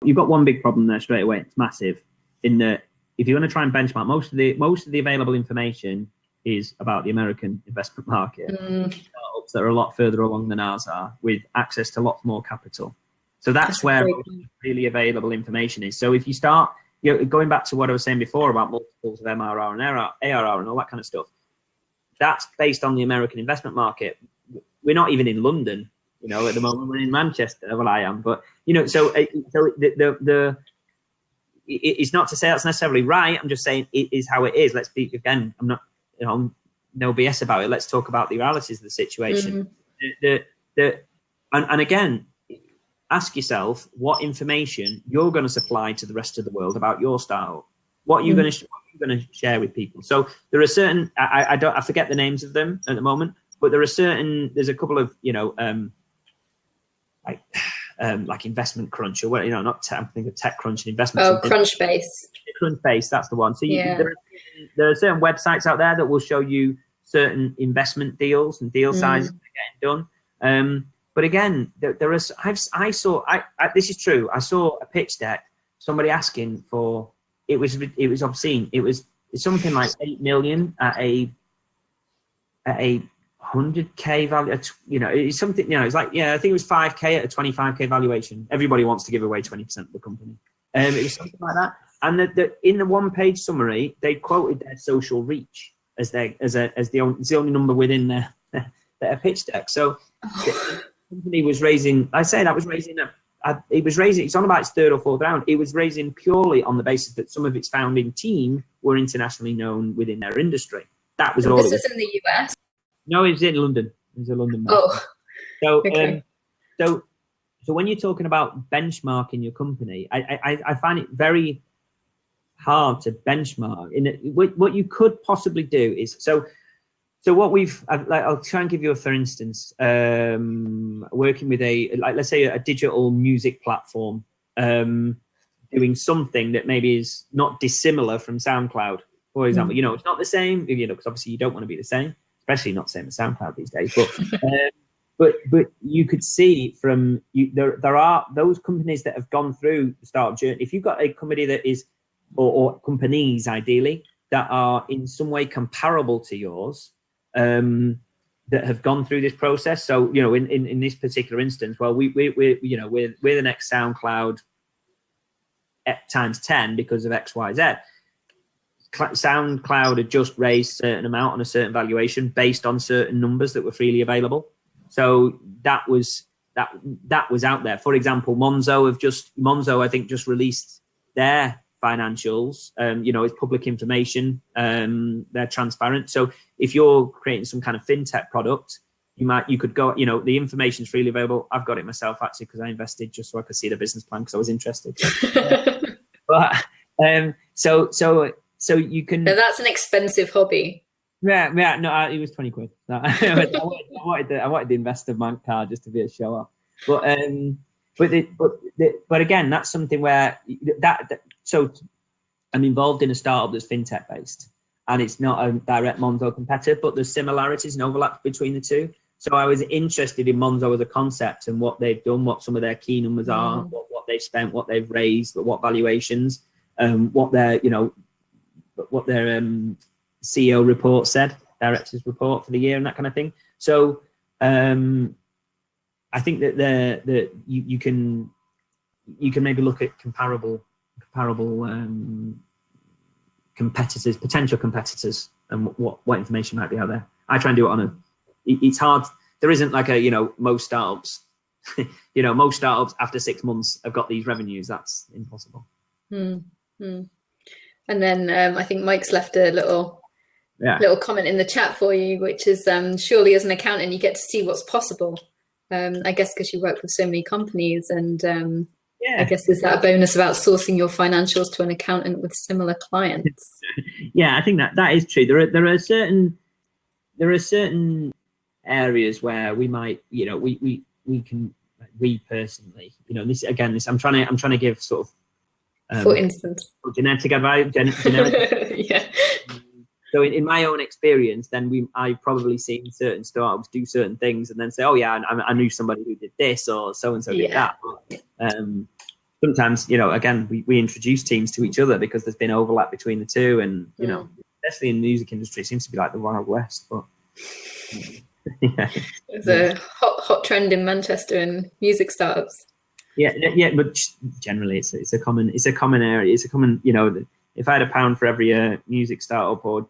you've got one big problem there straight away. It's massive. In that, if you're going to try and benchmark, most of the available information is about the American investment market. Startups that are a lot further along than ours are, with access to lots more capital. So that's where really available information is. So if you start, going back to what I was saying before about multiples of MRR and ARR and all that kind of stuff, that's based on the American investment market. We're not even in London, at the moment. We're in Manchester. Well, I am, but so it's not to say that's necessarily right. I'm just saying it is how it is. Let's be, again, I'm not, no BS about it. Let's talk about the realities of the situation. And again, ask yourself what information you're going to supply to the rest of the world about your startup. What are you going to share with people? So there are certain, I forget the names of them at the moment, but there's a couple of, like Investment Crunch or what, not tech, I'm thinking of TechCrunch and Investment. Oh, Crunchbase. Crunchbase, that's the one. So there are certain websites out there that will show you certain investment deals and deal sizes that are getting done. But again, there is. This is true. I saw a pitch deck. Somebody asking for it was obscene. It's something like 8 million at a 100K value. It's something. It's like I think it was 5K at a 25K valuation. Everybody wants to give away 20% of the company. It was something like that. And in the one-page summary, they quoted their social reach as the only number within their pitch deck. So. The company was raising, it's on about its third or fourth round. It was raising purely on the basis that some of its founding team were internationally known within their industry. That was all. This was in the US? No, it was in London. It was a London. Oh, so okay. So when you're talking about benchmarking your company, I find it very hard to benchmark. What you could possibly do is So what I'll try and give you for instance, working with let's say a digital music platform, doing something that maybe is not dissimilar from SoundCloud, for example. It's not the same, because obviously you don't want to be the same, especially not the same as SoundCloud these days. But but you could see there are those companies that have gone through the startup journey. If you've got a company that is, or companies ideally, that are in some way comparable to yours, that have gone through this process. So, in this particular instance, well, we're the next SoundCloud times 10 because of X, Y, Z. SoundCloud had just raised a certain amount on a certain valuation based on certain numbers that were freely available. So that was out there. For example, Monzo, I think, just released their financials. It's public information. They're transparent. So if you're creating some kind of fintech product, you could go, the information's freely available. I've got it myself actually, because I invested just so I could see the business plan because I was interested. But so you can. Now that's an expensive hobby. Yeah. No, it was 20 quid. No, I wanted the investor bank card just to be a show off. But again, that's something where so I'm involved in a startup that's fintech based, and it's not a direct Monzo competitor, but there's similarities and overlaps between the two. So I was interested in Monzo as a concept and what they've done, what some of their key numbers are, what they've spent, what they've raised, what valuations, what their CEO report said, director's report for the year and that kind of thing. So I think that you can maybe look at comparable competitors, potential competitors, and what information might be out there. I try and do it it's hard. There isn't like most startups, most startups after 6 months have got these revenues. That's impossible. And then I think Mike's left a little comment in the chat for you, which is surely as an accountant, you get to see what's possible. I guess because you work with so many companies, and I guess is that a bonus about sourcing your financials to an accountant with similar clients? Yeah, I think that is true. There are certain areas where we might, we can, we personally, this I'm trying to give sort of for instance, genetic advice, generic. Yeah. So in my own experience, then I've probably seen certain startups do certain things and then say, oh yeah, I knew somebody who did this or so and so did that. sometimes, you know, again, we introduce teams to each other because there's been overlap between the two, and you know, especially in the music industry, it seems to be like the Wild West. But yeah, it's a hot trend in Manchester in music startups. Yeah, but generally, it's a common area. It's a common, you know, if I had £1 for every music startup or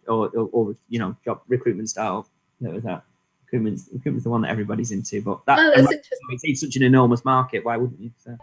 you know, job recruitment startup, that recruitment's the one that everybody's into. But that's interesting. It's such an enormous market. Why wouldn't you? So.